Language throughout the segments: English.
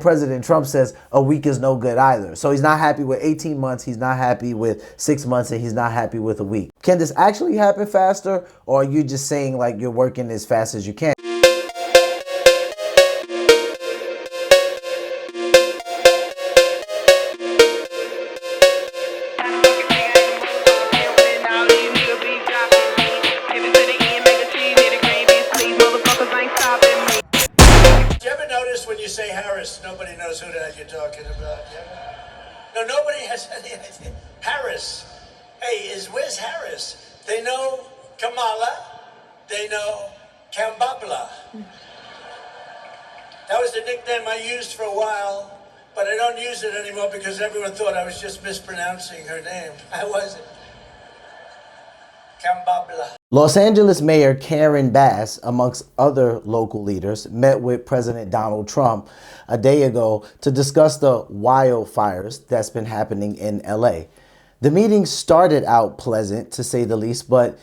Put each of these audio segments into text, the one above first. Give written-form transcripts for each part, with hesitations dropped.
President Trump says a week is no good either. So he's not happy with 18 months, he's not happy with 6 months, and he's not happy with a week. Can this actually happen faster, or are you just saying like you're working as fast as you can? When you say Harris, nobody knows who that you're talking about. No, nobody has any idea. Harris. Hey, where's Harris? They know Kamala. They know Kambabla. That was the nickname I used for a while, but I don't use it anymore because everyone thought I was just mispronouncing her name. I wasn't. Kambabla. Los Angeles Mayor Karen Bass, amongst other local leaders, met with President Donald Trump a day ago to discuss the wildfires that's been happening in LA. The meeting started out pleasant, to say the least, but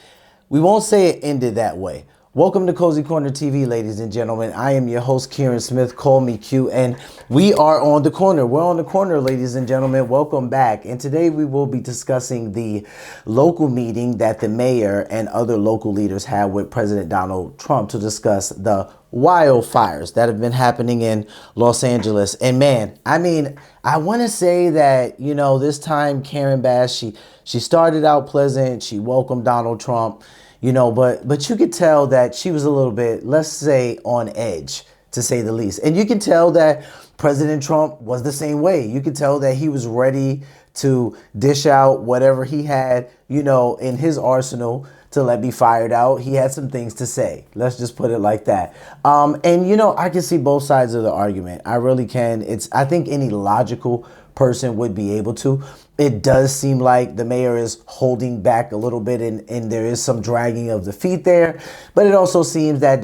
we won't say it ended that way. Welcome to CozyCorner TV, ladies and gentlemen. I am your host, Kieran Smith. Call me Q, and we are on the corner. We're on the corner, ladies and gentlemen. Welcome back. And today we will be discussing the local meeting that the mayor and other local leaders had with President Donald Trump to discuss the wildfires that have been happening in Los Angeles. And man, I mean, I want to say that, you know, this time Karen Bass, she started out pleasant. She welcomed Donald Trump. You know, but you could tell that she was a little bit, let's say, on edge, to say the least. And you can tell that President Trump was the same way. You could tell that he was ready to dish out whatever he had, you know, in his arsenal to let be fired out. He had some things to say. Let's just put it like that. And, you know, I can see both sides of the argument. I really can. I think any logical person would be able to. It does seem like the mayor is holding back a little bit, and there is some dragging of the feet there. But it also seems that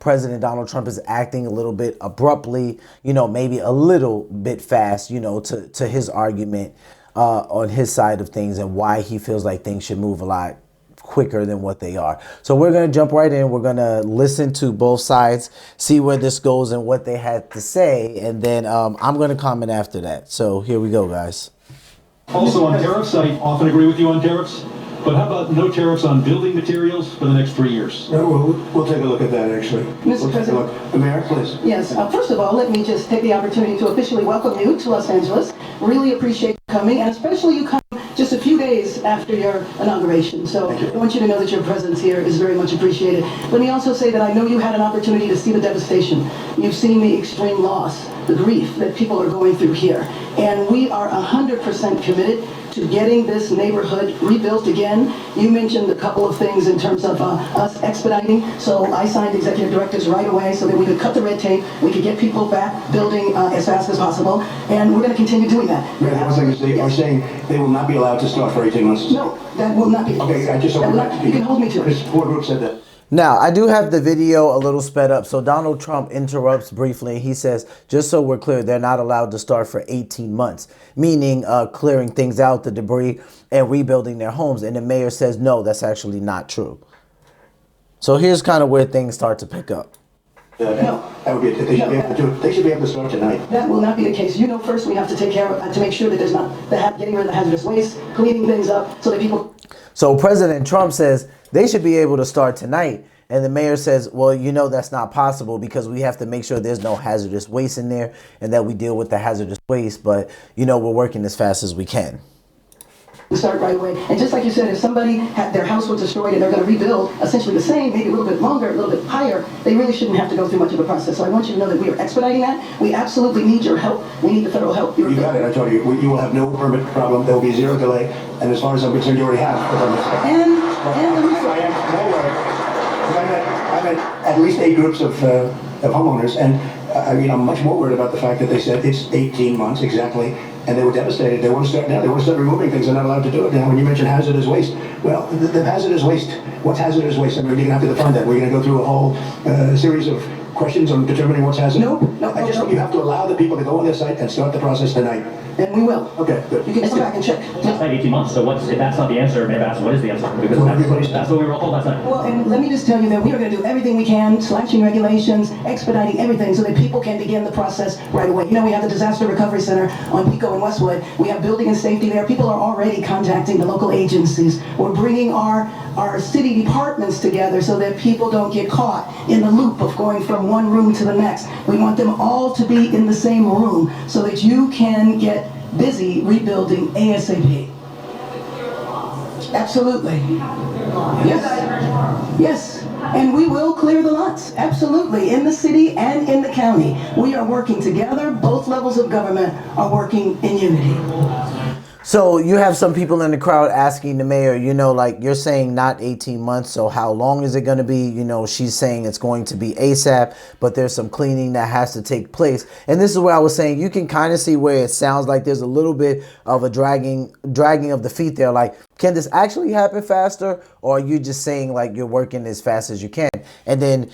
President Donald Trump is acting a little bit abruptly, you know, maybe a little bit fast, you know, to his argument on his side of things and why he feels like things should move a lot quicker than what they are. So we're going to jump right in. We're going to listen to both sides, see where this goes and what they had to say. And then I'm going to comment after that. So here we go, guys. Also on tariffs, I often agree with you on tariffs, but how about no tariffs on building materials for the next 3 years? No, we'll take a look at that, actually. Mr. President. The mayor, please. Yes, first of all, let me just take the opportunity to officially welcome you to Los Angeles. Really appreciate you coming, and especially you come just a few days after your inauguration. So I want you to know that your presence here is very much appreciated. Let me also say that I know you had an opportunity to see the devastation. You've seen the extreme loss, the grief that people are going through here. And we are 100% committed to getting this neighborhood rebuilt again. You mentioned a couple of things in terms of us expediting. So I signed executive directives right away so that we could cut the red tape, we could get people back building as fast as possible, and we're going to continue doing that. Mayor, one second, you're saying they will not be allowed to start for 18 months? No, that will not be the case. Okay, I just don't want you can hold me to it. This poor group said that. Now, I do have the video a little sped up. So Donald Trump interrupts briefly. He says, just so we're clear, they're not allowed to start for 18 months, meaning clearing things out, the debris, and rebuilding their homes. And the mayor says, no, that's actually not true. So here's kind of where things start to pick up. No. That would be it. They should be able to do it. They should be able to start tonight. That will not be the case. You know, first we have to take care of, to make sure that there's not getting rid of the hazardous waste, cleaning things up so that people... So President Trump says they should be able to start tonight. And the mayor says, well, you know, that's not possible because we have to make sure there's no hazardous waste in there and that we deal with the hazardous waste. But, you know, we're working as fast as we can. Start right away. And just like you said, if somebody had their house was destroyed and they're going to rebuild essentially the same, maybe a little bit longer, a little bit higher, they really shouldn't have to go through much of a process. So I want you to know that we are expediting that. We absolutely need your help. We need the federal help. You got it. I told you. You will have no permit problem. There will be zero delay. And as far as I'm concerned, you already have a permit. And the resource. I met at least 8 groups of homeowners, and I'm much more worried about the fact that they said it's 18 months exactly, and they were devastated. They want to start now. They want to start removing things. They're not allowed to do it now. When you mentioned hazardous waste, well, the hazardous waste. What's hazardous waste? I mean, you're going to have to define that. We're going to go through a whole series of questions on determining what's hazardous? No. I just think you have to allow the people to go on their site and start the process tonight. And we will. Okay, good. You can come back and check. It's not 18 months, so if that's not the answer, maybe ask what is the answer? Because that's what we were told last night. Well, and let me just tell you that we are going to do everything we can, slashing regulations, expediting everything so that people can begin the process right away. You know, we have the Disaster Recovery Center on Pico and Westwood. We have building and safety there. People are already contacting the local agencies. We're bringing our city departments together so that people don't get caught in the loop of going from one room to the next. We want them all to be in the same room so that you can get busy rebuilding ASAP. Absolutely. Yes, and we will clear the lots, absolutely, in the city and in the county. We are working together. Both levels of government are working in unity. So you have some people in the crowd asking the mayor, you know, like you're saying not 18 months. So how long is it going to be? You know, she's saying it's going to be ASAP, but there's some cleaning that has to take place. And this is where I was saying you can kind of see where it sounds like there's a little bit of a dragging of the feet there. Like, can this actually happen faster? Or are you just saying like you're working as fast as you can? And then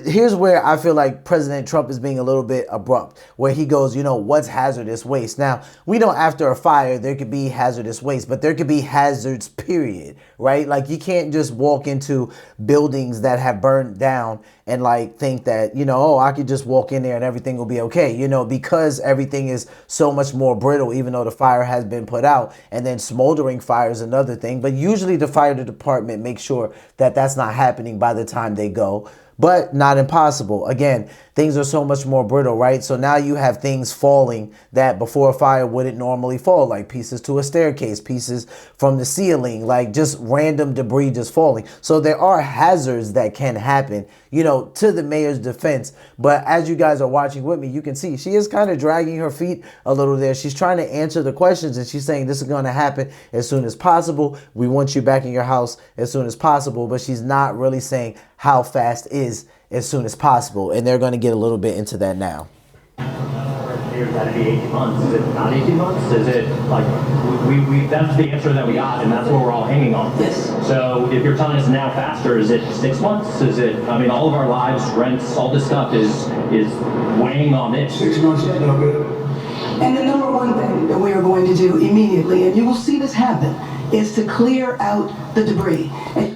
here's where I feel like President Trump is being a little bit abrupt, where he goes, you know, what's hazardous waste? Now, we know after a fire, there could be hazardous waste, but there could be hazards, period, right? Like you can't just walk into buildings that have burned down and like think that, you know, oh, I could just walk in there and everything will be okay, you know, because everything is so much more brittle, even though the fire has been put out. And then smoldering fire is another thing, but usually the fire department makes sure that that's not happening by the time they go. But not impossible. Again, things are so much more brittle, right? So now you have things falling that before a fire wouldn't normally fall, like pieces to a staircase, pieces from the ceiling, like just random debris just falling. So there are hazards that can happen, you know, to the mayor's defense. But as you guys are watching with me, you can see she is kind of dragging her feet a little there. She's trying to answer the questions and she's saying this is going to happen as soon as possible. We want you back in your house as soon as possible. But she's not really saying how fast is as soon as possible. And they're going to get a little bit into that now. Is that be 18 months? Is it not 18 months? Is it like, that's the answer that we got and that's what we're all hanging on. Yes. So if you're telling us now faster, is it 6 months? Is it, I mean, all of our lives, rents, all this stuff is weighing on this. 6 months is no good. And the number one thing that we are going to do immediately, and you will see this happen, is to clear out the debris.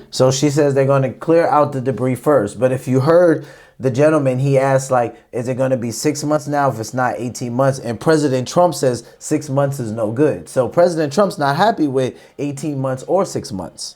So she says they're going to clear out the debris first. But if you heard the gentleman, he asked, like, is it going to be 6 months now if it's not 18 months? And President Trump says 6 months is no good. So President Trump's not happy with 18 months or 6 months.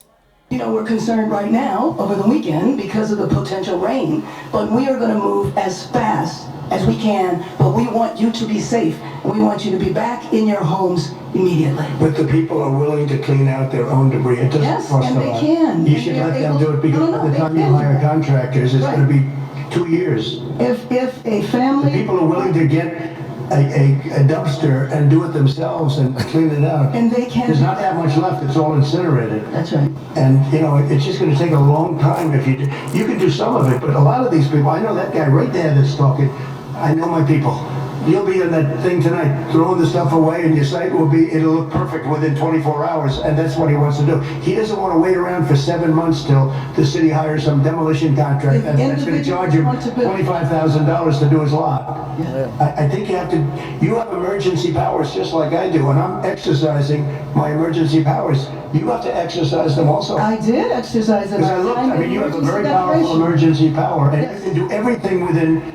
You know, we're concerned right now over the weekend because of the potential rain, but we are going to move as fast as we can, but we want you to be safe, and we want you to be back in your homes immediately. But the people are willing to clean out their own debris. It doesn't Yes, cost and a they lot. can. You And should they're let them able- do it because No, by the they time you can. hire contractors, it's Right. going to be 2 years. If a The family... people are willing to get a dumpster and do it themselves and clean it out. And they can. There's not that much left. It's all incinerated. That's right. And, you know, it's just going to take a long time if you do. You can do some of it, but a lot of these people, I know that guy right there that's talking, I know my people. You'll be in that thing tonight, throwing the stuff away, and your site will be, it'll look perfect within 24 hours, and that's what he wants to do. He doesn't want to wait around for 7 months till the city hires some demolition contract, and that's going to charge him $25,000 to do his lot. Yeah. I think you have emergency powers just like I do, and I'm exercising my emergency powers. You have to exercise them also. I did exercise them. Because I looked, I mean, you have a very powerful emergency power, and you can do everything within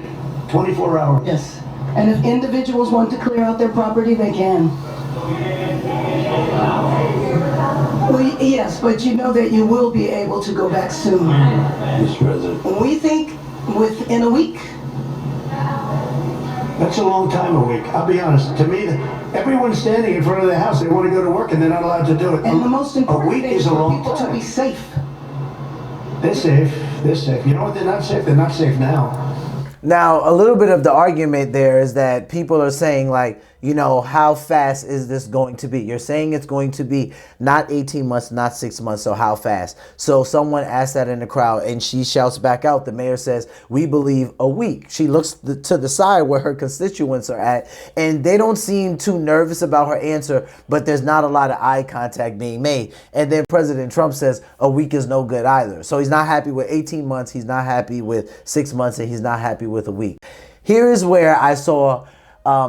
24 hours. Yes. And if individuals want to clear out their property, they can. Well, yes, but you know that you will be able to go back soon. Mr. President. We think within a week. That's a long time, a week. I'll be honest. To me, everyone's standing in front of their house. They want to go to work, and they're not allowed to do it. And the most a important week thing is is a for long people to time. be safe. They're safe. They're safe. You know what? They're not safe. They're not safe now. Now, a little bit of the argument there is that people are saying, like, you know, how fast is this going to be? You're saying it's going to be not 18 months, not 6 months, so how fast? So someone asked that in the crowd, and she shouts back out. The mayor says, we believe a week. She looks to the side where her constituents are at, and they don't seem too nervous about her answer, but there's not a lot of eye contact being made. And then President Trump says a week is no good either. So he's not happy with 18 months, he's not happy with 6 months, and he's not happy with with a week. Here is where I saw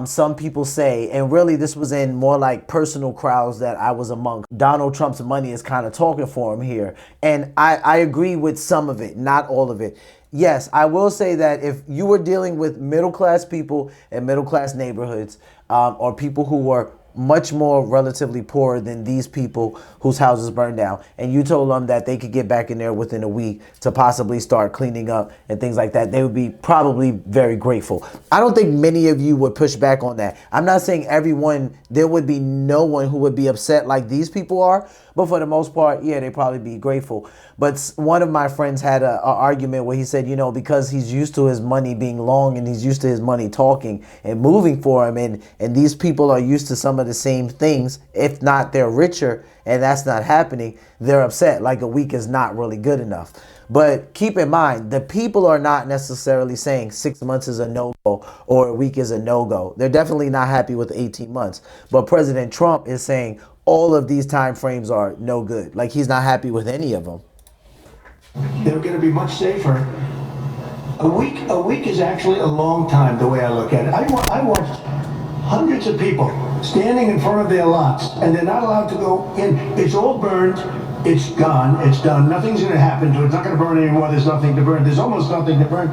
some people say, and really this was in more like personal crowds that I was among, Donald Trump's money is kind of talking for him here. And I agree with some of it, not all of it. Yes, I will say that if you were dealing with middle class people in middle class neighborhoods, or people who were much more relatively poorer than these people whose houses burned down, and you told them that they could get back in there within a week to possibly start cleaning up and things like that, they would be probably very grateful. I don't think many of you would push back on that. I'm not saying everyone, there would be no one who would be upset like these people are, but for the most part, yeah, they'd probably be grateful. But one of my friends had a argument where he said, you know, because he's used to his money being long and he's used to his money talking and moving for him, and these people are used to some of the same things, if not they're richer, and that's not happening, they're upset, like a week is not really good enough. But keep in mind, the people are not necessarily saying 6 months is a no-go or a week is a no-go. They're definitely not happy with 18 months. But President Trump is saying all of these time frames are no good. Like, he's not happy with any of them. They're going to be much safer. A week is actually a long time, the way I look at it. I watched hundreds of people standing in front of their lots, and they're not allowed to go in. It's all burned. It's gone. It's done. Nothing's going to happen to it. It's not going to burn anymore. There's nothing to burn. There's almost nothing to burn.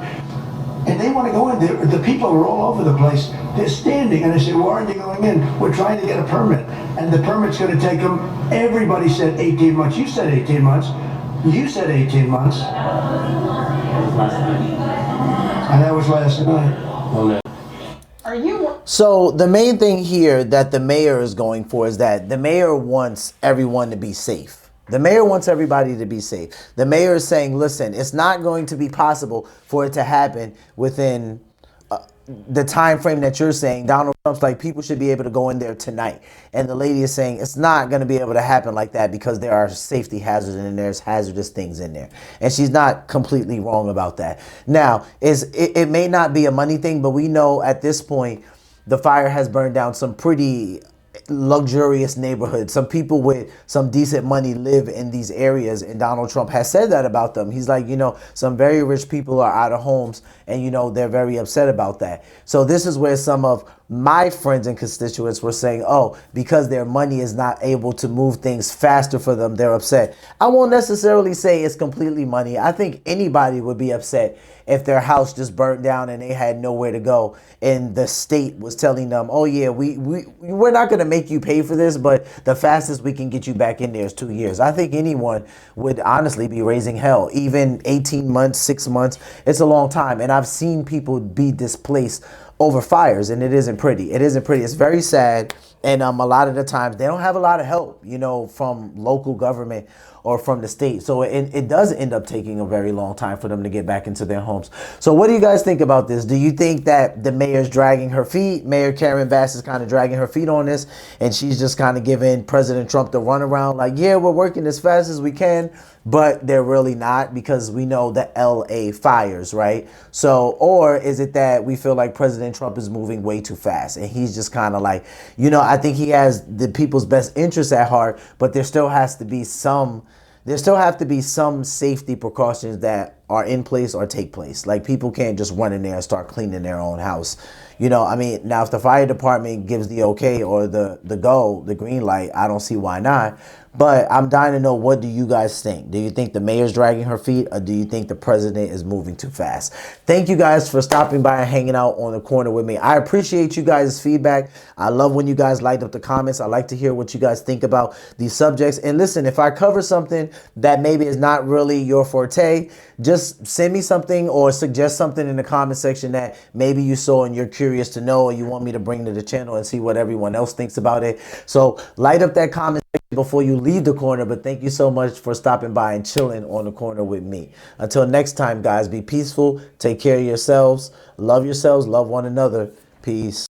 And they want to go in. The people are all over the place. They're standing, and I said, why aren't you going in? We're trying to get a permit. And the permit's going to take them, everybody said 18 months. You said 18 months. You said 18 months. And that was last night. So the main thing here that the mayor is going for is that the mayor wants everyone to be safe. The mayor wants everybody to be safe. The mayor is saying, listen, it's not going to be possible for it to happen within the time frame that you're saying. Donald Trump's like, people should be able to go in there tonight. And the lady is saying it's not going to be able to happen like that because there are safety hazards and there's hazardous things in there. And she's not completely wrong about that. Now, it may not be a money thing, but we know at this point the fire has burned down some pretty luxurious neighborhoods. Some people with some decent money live in these areas, and Donald Trump has said that about them. He's like, you know, some very rich people are out of homes, and you know, they're very upset about that. So this is where some of my friends and constituents were saying, oh, because their money is not able to move things faster for them, they're upset. I won't necessarily say it's completely money. I think anybody would be upset if their house just burnt down and they had nowhere to go, and the state was telling them, oh yeah, we're not going to make you pay for this, but the fastest we can get you back in there is 2 years. I think anyone would honestly be raising hell. Even 18 months, 6 months, it's a long time. And I've seen people be displaced over fires, and it isn't pretty. It isn't pretty. It's very sad. And a lot of the times they don't have a lot of help, you know, from local government or from the state. So it does end up taking a very long time for them to get back into their homes. So what do you guys think about this? Do you think that the mayor's dragging her feet? Mayor Karen Bass is kind of dragging her feet on this, and she's just kind of giving President Trump the runaround, like, yeah, we're working as fast as we can, but they're really not, because we know the LA fires, right? So, or is it that we feel like President Trump is moving way too fast, and he's just kind of like, you know, I think he has the people's best interests at heart, but there still have to be some safety precautions that are in place or take place. Like, people can't just run in there and start cleaning their own house. You know, I mean, now if the fire department gives the okay or the green light, I don't see why not. But I'm dying to know, what do you guys think? Do you think the mayor's dragging her feet, or do you think the president is moving too fast? Thank you guys for stopping by and hanging out on the corner with me. I appreciate you guys' feedback. I love when you guys light up the comments. I like to hear what you guys think about these subjects. And listen, if I cover something that maybe is not really your forte, just send me something or suggest something in the comment section that maybe you saw and you're curious to know, or you want me to bring to the channel and see what everyone else thinks about it. So light up that comment section before you leave the corner. But thank you so much for stopping by and chilling on the corner with me. Until next time, guys, be peaceful, take care of yourselves, love one another. Peace.